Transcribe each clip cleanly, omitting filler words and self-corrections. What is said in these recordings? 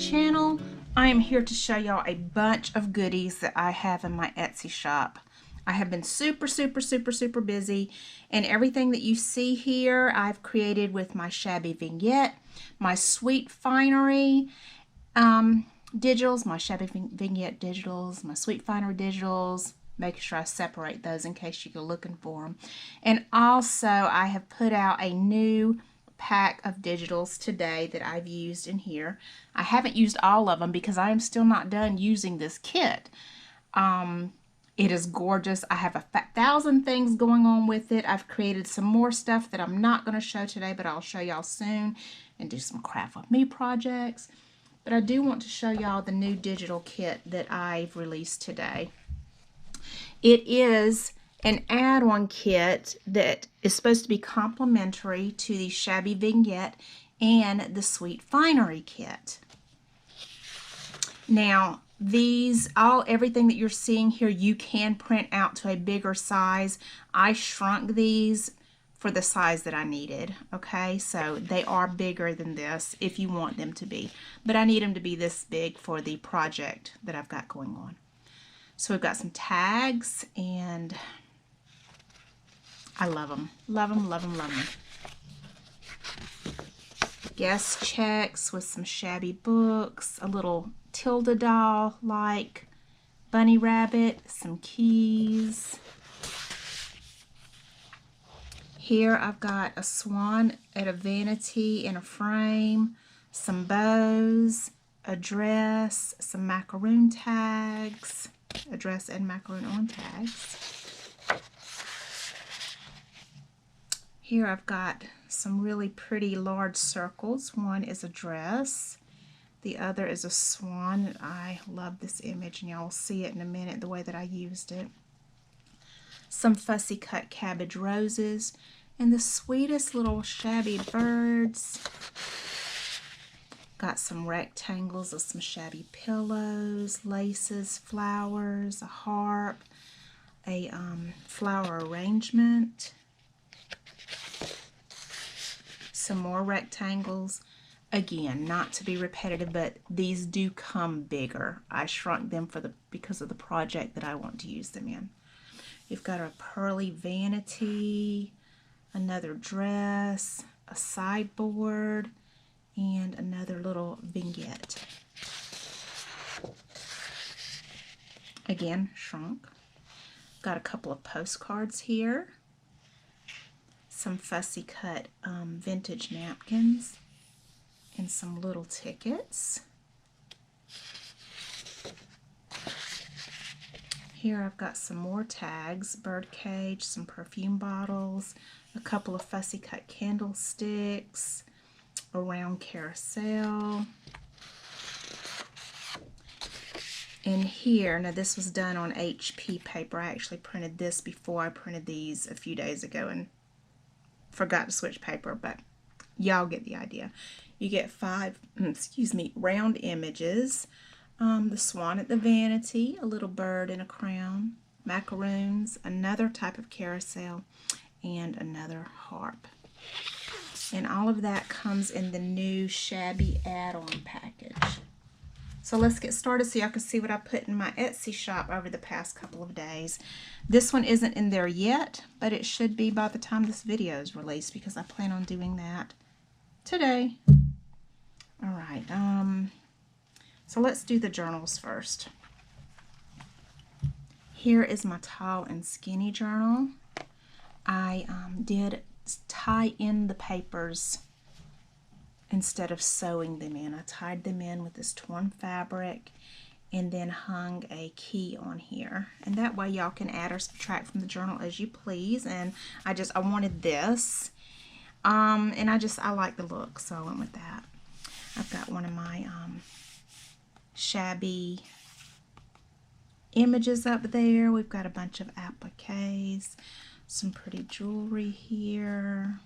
channel. I am here to show y'all a bunch of goodies that I have in my Etsy shop. I have been super busy, and everything that you see here I've created with my shabby vignette, my sweet finery digitals, my shabby vignette digitals, my sweet finery digitals, making sure I separate those in case you go looking for them. And also I have put out a new pack of digitals today that I've used in here. I haven't used all of them because I am still not done using this kit. It is gorgeous. I have 1,000 things going on with it. I've created some more stuff that I'm not going to show today, but I'll show y'all soon, and do some craft with me projects. But I do want to show y'all the new digital kit that I've released today. It is an add-on kit that is supposed to be complementary to the shabby vignette and the sweet finery kit. Now, everything that you're seeing here, you can print out to a bigger size. I shrunk these for the size that I needed, okay? So they are bigger than this if you want them to be. But I need them to be this big for the project that I've got going on. So we've got some tags, and I love them. Love them, love them, love them. Guest checks with some shabby books, a little Tilda doll like bunny rabbit, some keys. Here I've got a swan at a vanity in a frame, some bows, a dress, some macaroon tags, a dress and macaroon on tags. Here I've got some really pretty large circles. One is a dress. The other is a swan. I love this image, and y'all will see it in a minute, the way that I used it. Some fussy cut cabbage roses, and the sweetest little shabby birds. Got some rectangles of some shabby pillows, laces, flowers, a harp, a flower arrangement. Some more rectangles. Again, not to be repetitive, but these do come bigger. I shrunk them because of the project that I want to use them in. You've got a pearly vanity, another dress, a sideboard, and another little vignette. Again, shrunk. Got a couple of postcards here. Some fussy cut vintage napkins, and some little tickets. Here I've got some more tags, birdcage, some perfume bottles, a couple of fussy cut candlesticks, a round carousel. And here, now this was done on HP paper. I actually printed this before I printed these a few days ago and forgot to switch paper, but y'all get the idea. You get 5, round images. The swan at the vanity, a little bird in a crown, macaroons, another type of carousel, and another harp. And all of that comes in the new shabby add-on package. So let's get started so y'all can see what I put in my Etsy shop over the past couple of days. This one isn't in there yet, but it should be by the time this video is released, because I plan on doing that today. All right, so let's do the journals first. Here is my tall and skinny journal. I did tie in the papers instead of sewing them in. I tied them in with this torn fabric and then hung a key on here. And that way y'all can add or subtract from the journal as you please. And I wanted this. And I like the look, so I went with that. I've got one of my shabby images up there. We've got a bunch of appliques, some pretty jewelry here,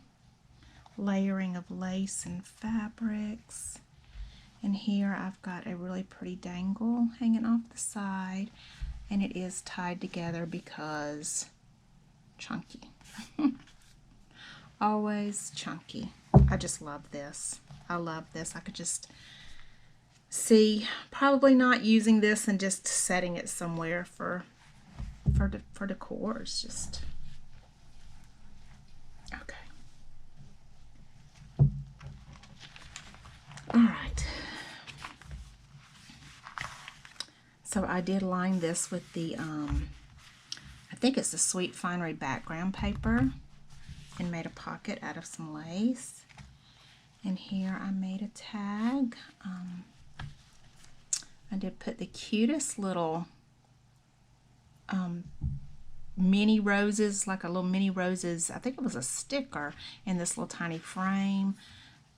layering of lace and fabrics. And here I've got a really pretty dangle hanging off the side, and it is tied together because chunky. Always chunky. I just love this. I love this. I could just See, probably not using this and just setting it somewhere for decor. It's just okay. All right. So I did line this with the I think it's the Sweet Finery background paper, and made a pocket out of some lace. And here I made a tag. I did put the cutest little mini roses, like a little mini roses, I think it was a sticker, in this little tiny frame.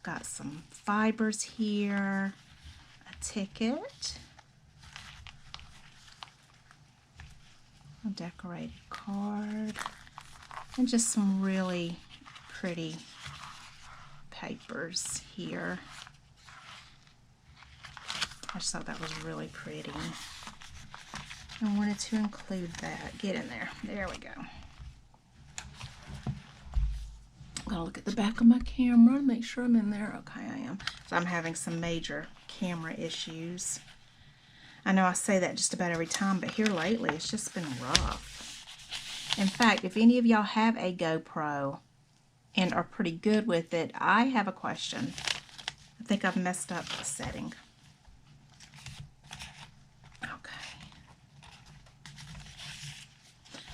Got some fibers here, a ticket, a decorated card, and just some really pretty papers here. I just thought that was really pretty. I wanted to include that. Get in there. There we go. I'm going to look at the back of my camera, make sure I'm in there. Okay, I am. So I'm having some major camera issues. I know I say that just about every time, but here lately it's just been rough. In fact, if any of y'all have a GoPro and are pretty good with it, I have a question. I think I've messed up the setting.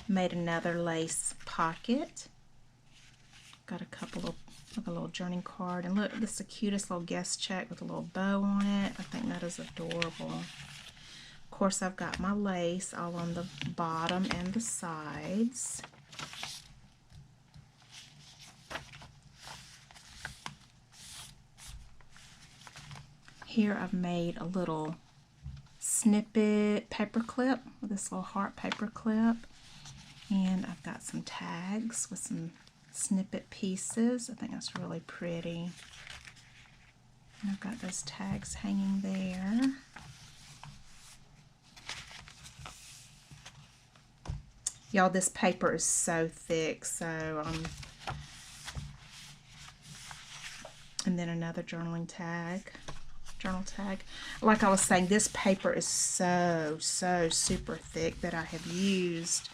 Made another lace pocket. Got a couple of, like a little journey card. And look, this is the cutest little guest check with a little bow on it. I think that is adorable. Of course, I've got my lace all on the bottom and the sides. Here I've made a little snippet paper clip with this little heart paper clip. And I've got some tags with some snippet pieces. I think that's really pretty. And I've got those tags hanging there. Y'all, this paper is so thick. So, and then another journaling tag. Journal tag. Like I was saying, this paper is so super thick that I have used.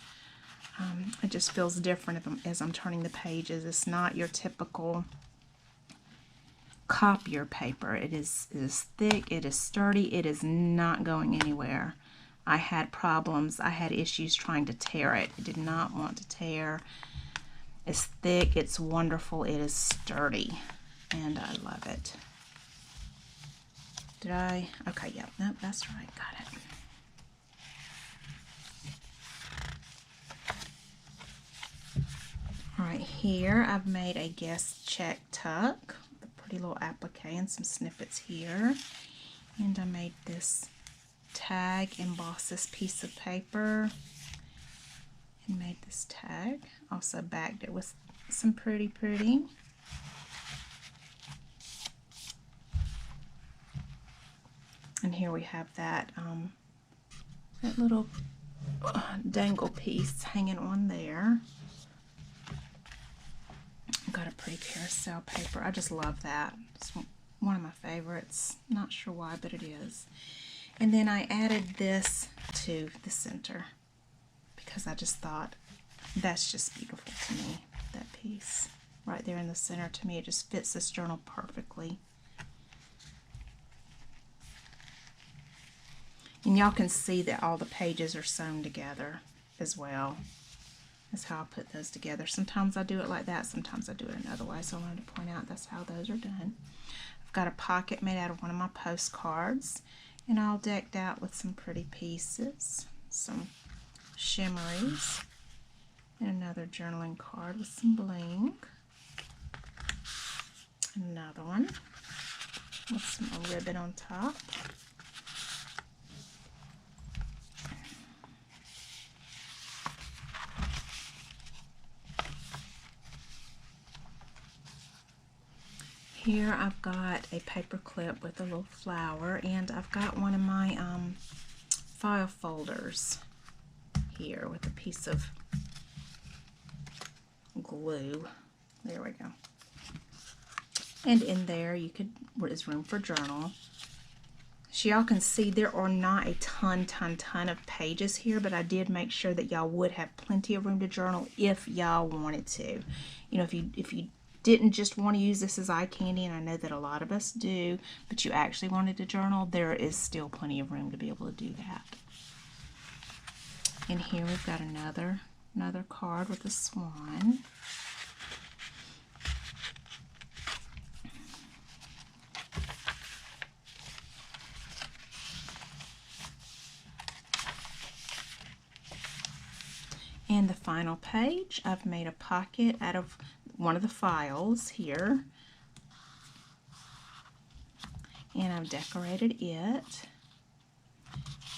It just feels different as I'm turning the pages. It's not your typical copier paper. It is thick, it is sturdy, it is not going anywhere. I had problems, I had issues trying to tear it. It did not want to tear. It's thick, it's wonderful, it is sturdy, and I love it. Did I? Okay, yeah, nope, that's right, got it. Right here, I've made a guest check tuck with a pretty little applique and some snippets here. And I made this tag, embossed this piece of paper, and made this tag. Also bagged it with some pretty. And here we have that, that little dangle piece hanging on there. Got a pretty carousel paper. I just love that. It's one of my favorites. Not sure why, but it is. And then I added this to the center because I just thought that's just beautiful to me. That piece right there in the center, to me, it just fits this journal perfectly. And y'all can see that all the pages are sewn together as well. That's how I put those together. Sometimes I do it like that, sometimes I do it another way. So I wanted to point out that's how those are done. I've got a pocket made out of one of my postcards, and all decked out with some pretty pieces, some shimmeries, and another journaling card with some bling. Another one with some ribbon on top. Here I've got a paper clip with a little flower, and I've got one of my file folders here with a piece of glue. There we go. And in there is room for journal. So y'all can see there are not a ton of pages here, but I did make sure that y'all would have plenty of room to journal if y'all wanted to. You know, if you didn't just want to use this as eye candy, and I know that a lot of us do, but you actually wanted to journal, there is still plenty of room to be able to do that. And here we've got another card with a swan. And the final page, I've made a pocket out of one of the files here. And I've decorated it.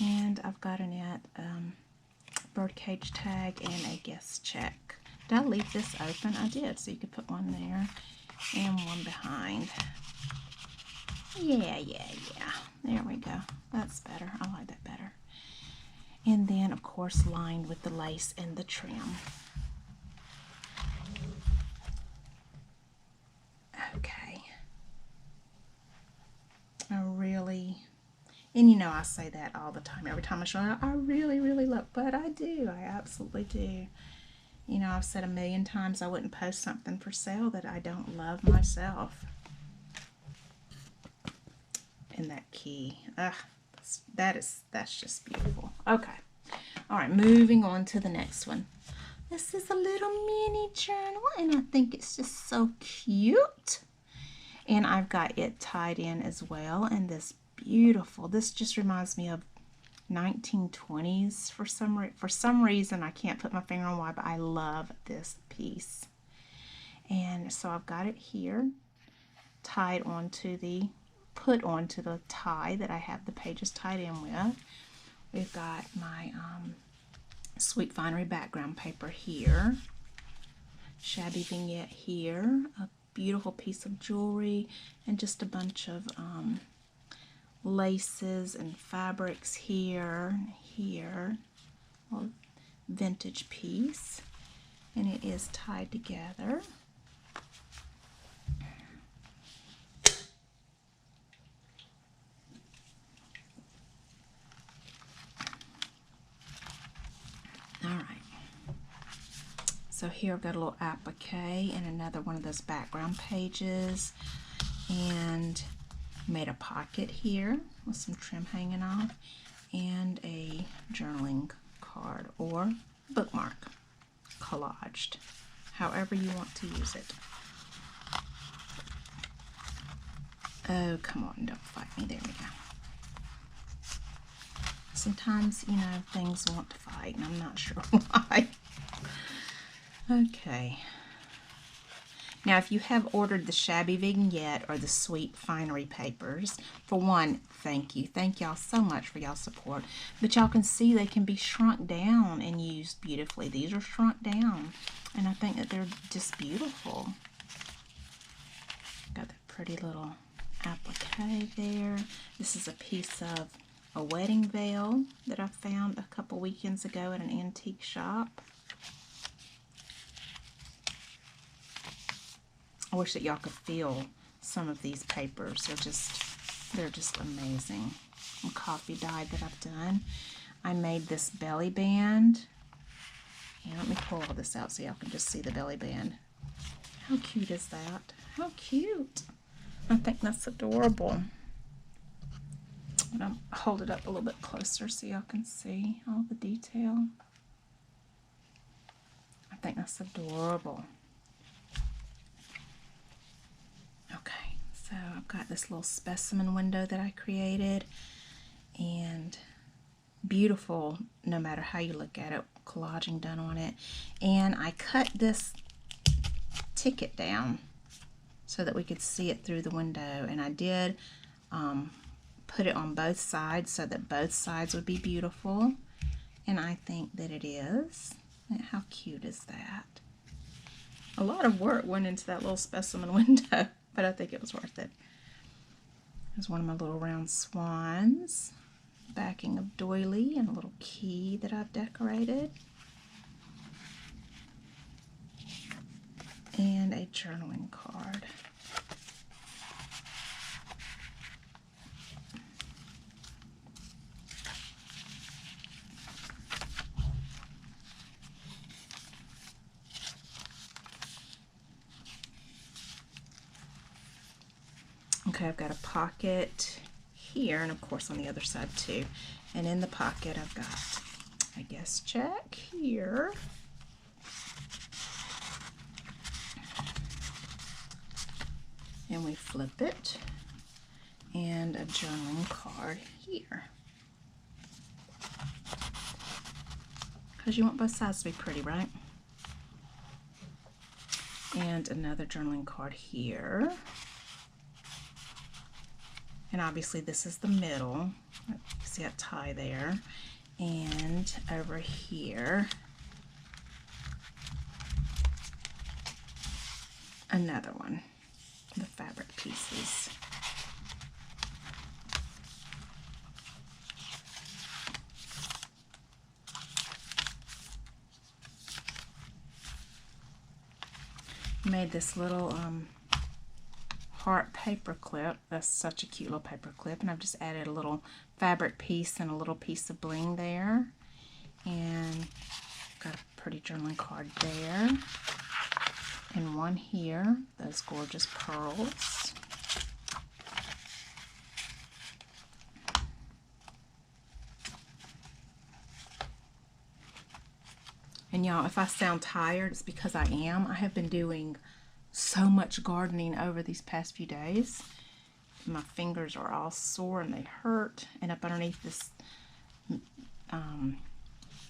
And I've got in it birdcage tag and a guest check. Did I leave this open? I did, so you could put one there and one behind. Yeah. There we go. That's better. I like that better. And then, of course, lined with the lace and the trim. Okay. And you know I say that all the time. Every time I show it, I really love, but I do. I absolutely do. You know, I've said a million times I wouldn't post something for sale that I don't love myself. And that key. That's just beautiful. Okay. All right, moving on to the next one. This is a little mini journal, and I think it's just so cute. And I've got it tied in as well, and this beautiful. This just reminds me of 1920s for some reason. I can't put my finger on why, but I love this piece. And so I've got it here, put onto the tie that I have the pages tied in with. We've got my Sweet Finery background paper here, shabby vignette here, a beautiful piece of jewelry, and just a bunch of laces and fabrics here, a vintage piece, and it is tied together. So here I've got a little applique and another one of those background pages, and made a pocket here with some trim hanging off, and a journaling card or bookmark, collaged, however you want to use it. Oh, come on, don't fight me. There we go. Sometimes, you know, things want to fight, and I'm not sure why. Okay. Now, if you have ordered the shabby vignette or the Sweet Finery papers, for one, thank you. Thank y'all so much for y'all support. But y'all can see they can be shrunk down and used beautifully. These are shrunk down, and I think that they're just beautiful. Got that pretty little applique there. This is a piece of a wedding veil that I found a couple weekends ago at an antique shop. I wish that y'all could feel some of these papers. They're just amazing. And coffee dyed that I've done. I made this belly band. And let me pull all this out so y'all can just see the belly band. How cute is that? How cute. I think that's adorable. And I'll hold it up a little bit closer so y'all can see all the detail. I think that's adorable. Okay, so I've got this little specimen window that I created, and beautiful no matter how you look at it, collaging done on it. And I cut this ticket down so that we could see it through the window, and I did put it on both sides so that both sides would be beautiful, and I think that it is. How cute is that? A lot of work went into that little specimen window, but I think it was worth it. There's one of my little round swans, backing of doily, and a little key that I've decorated, and a journaling card. Okay, I've got a pocket here, and of course on the other side too. And in the pocket I've got a guest check here. And we flip it, and a journaling card here. Because you want both sides to be pretty, right? And another journaling card here. And obviously this is the middle. You see that tie there. And over here, another one, the fabric pieces. Made this little heart paper clip. That's such a cute little paper clip, and I've just added a little fabric piece and a little piece of bling there, and got a pretty journaling card there, and one here, those gorgeous pearls. And y'all, if I sound tired, it's because I am. I have been doing so much gardening over these past few days. My fingers are all sore and they hurt. And up underneath this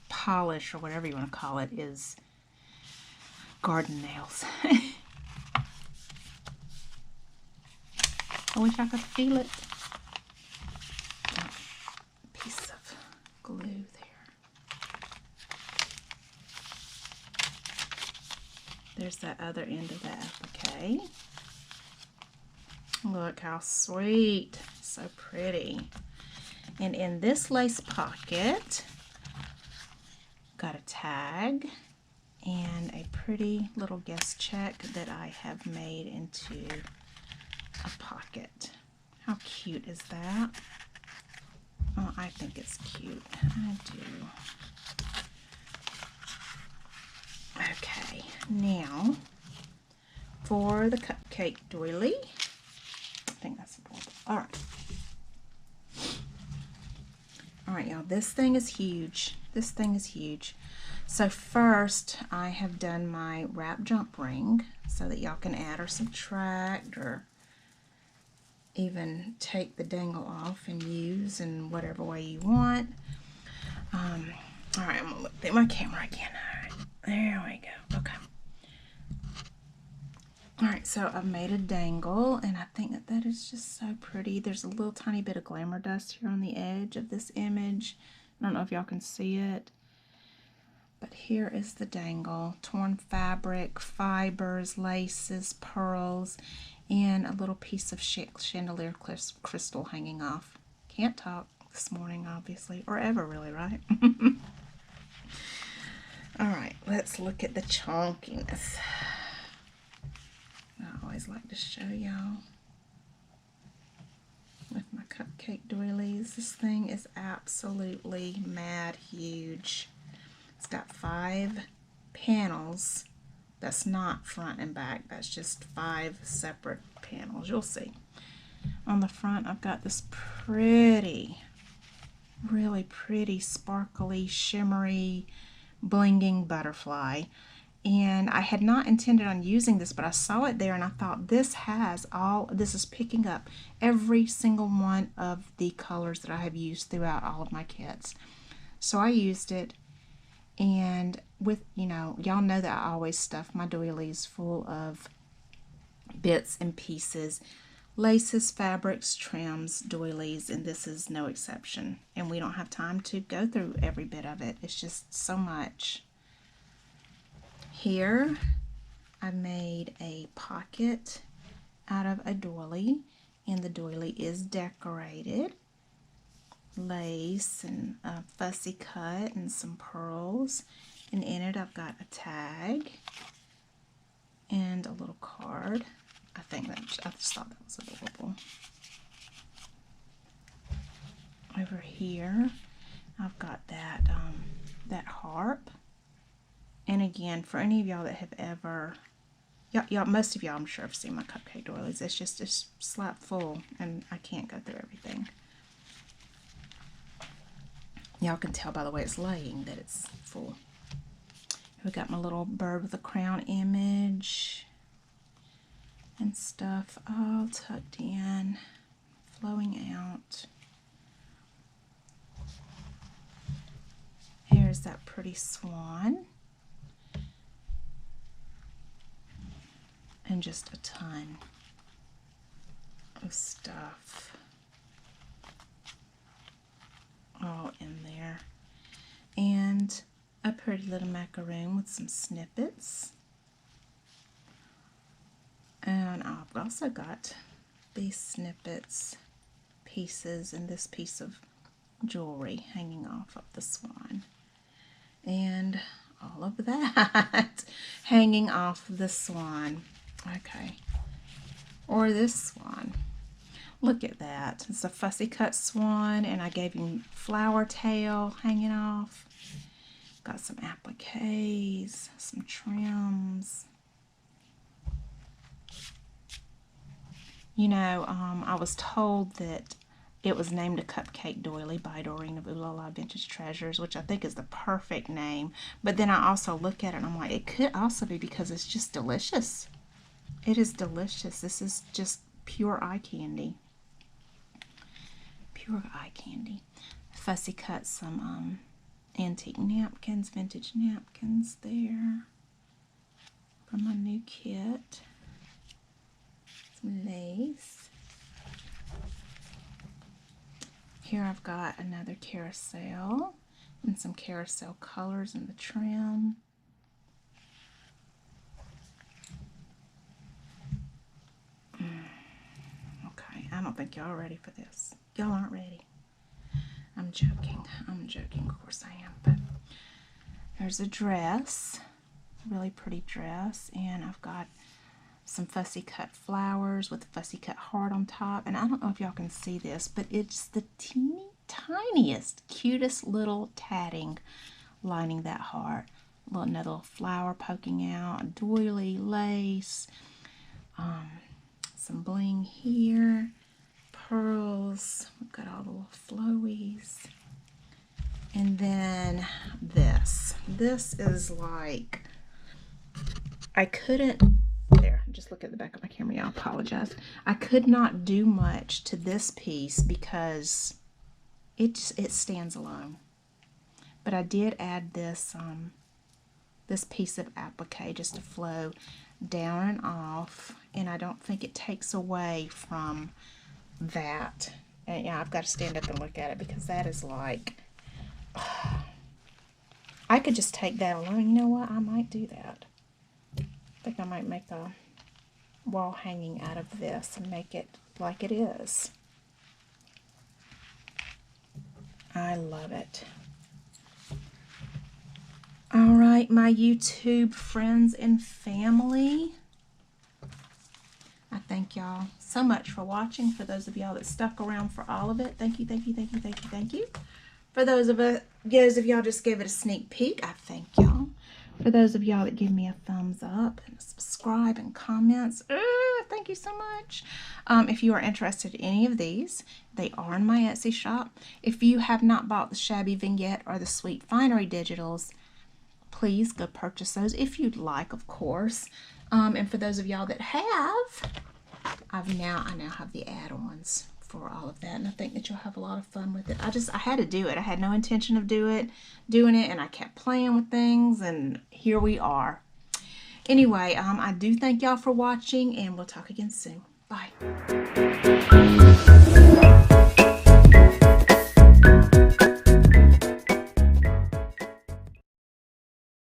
polish, or whatever you want to call it, is garden nails. I wish I could feel it. A piece of glue there. There's that other end of that applique. Look how sweet. So pretty. And in this lace pocket, got a tag and a pretty little guest check that I have made into a pocket. How cute is that? Oh, I think it's cute. I do. Okay, now for the cupcake doily. I think that's adorable. All right, y'all, this thing is huge. This thing is huge. So first, I have done my wrap jump ring so that y'all can add or subtract, or even take the dangle off and use in whatever way you want. All right, I'm gonna look at my camera again. All right, there we go. Okay. All right, so I've made a dangle, and I think that that is just so pretty. There's a little tiny bit of glamour dust here on the edge of this image. I don't know if y'all can see it, but here is the dangle. Torn fabric, fibers, laces, pearls, and a little piece of chandelier crystal hanging off. Can't talk this morning, obviously, or ever really, right? All right, let's look at the chunkiness. I always like to show y'all with my cupcake doilies. This thing is absolutely mad huge. It's got 5 panels. That's not front and back. That's just 5 separate panels. You'll see. On the front, I've got this pretty, really pretty, sparkly, shimmery, blinging butterfly. And I had not intended on using this, but I saw it there and I thought this is picking up every single one of the colors that I have used throughout all of my kits. So I used it, and with, y'all know that I always stuff my doilies full of bits and pieces, laces, fabrics, trims, doilies, and this is no exception. And we don't have time to go through every bit of it. It's just so much. Here, I made a pocket out of a doily, and the doily is decorated. Lace and a fussy cut and some pearls, and in it I've got a tag and a little card. I just thought that was adorable. Over here, I've got that that harp. And again, for any of y'all that have ever Y'all, most of y'all, I'm sure, have seen my cupcake doilies. It's just slap full, and I can't go through everything. Y'all can tell by the way it's laying that it's full. We got my little bird with a crown image and stuff all tucked in, flowing out. Here's that pretty swan. And just a ton of stuff all in there. And a pretty little macaroon with some snippets. And I've also got these snippets, pieces, and this piece of jewelry hanging off of the swan. And all of that hanging off the swan. Okay. Or this swan. Look at that. It's a fussy cut swan, and I gave him flower tail hanging off. Got some appliques, some trims. You know, I was told that it was named a cupcake doily by Doreen of Ulala Vintage Treasures, which I think is the perfect name. But then I also look at it and I'm like, it could also be because it's just delicious. It is delicious. This is just pure eye candy. Pure eye candy. Fussy cut some antique napkins, vintage napkins there from my new kit. Some lace. Here I've got another carousel and some carousel colors in the trim. Okay, I don't think y'all are ready for this. Y'all aren't ready. I'm joking. I'm joking. Of course I am. But there's a dress, a really pretty dress, and I've got some fussy cut flowers with a fussy cut heart on top. And I don't know if y'all can see this, but it's the teeny tiniest, cutest little tatting lining that heart. Another little flower poking out, a doily, lace, some bling here, pearls. We've got all the little flowies. And then this. This is like, I couldn't, there, just look at the back of my camera, y'all, apologize. I could not do much to this piece because it stands alone. But I did add this this piece of applique just to flow down and off, and I don't think it takes away from that. And yeah, I've got to stand up and look at it because that is like, I could just take that alone. You know what? I might do that. I think I might make a wall hanging out of this and make it like it is. I love it. All right, my YouTube friends and family, I thank y'all so much for watching. For those of y'all that stuck around for all of it, thank you, thank you, thank you, thank you, thank you. For those of y'all just gave it a sneak peek, I thank y'all. For those of y'all that give me a thumbs up and a subscribe and comments, thank you so much. If you are interested in any of these, they are in my Etsy shop. If you have not bought the Shabby Vignette or the Sweet Finery Digitals, please go purchase those if you'd like, of course. And for those of y'all that have, I now have the add-ons for all of that, and I think that you'll have a lot of fun with it. I had to do it. I had no intention of doing it, and I kept playing with things, and here we are. Anyway, I do thank y'all for watching, and we'll talk again soon. Bye.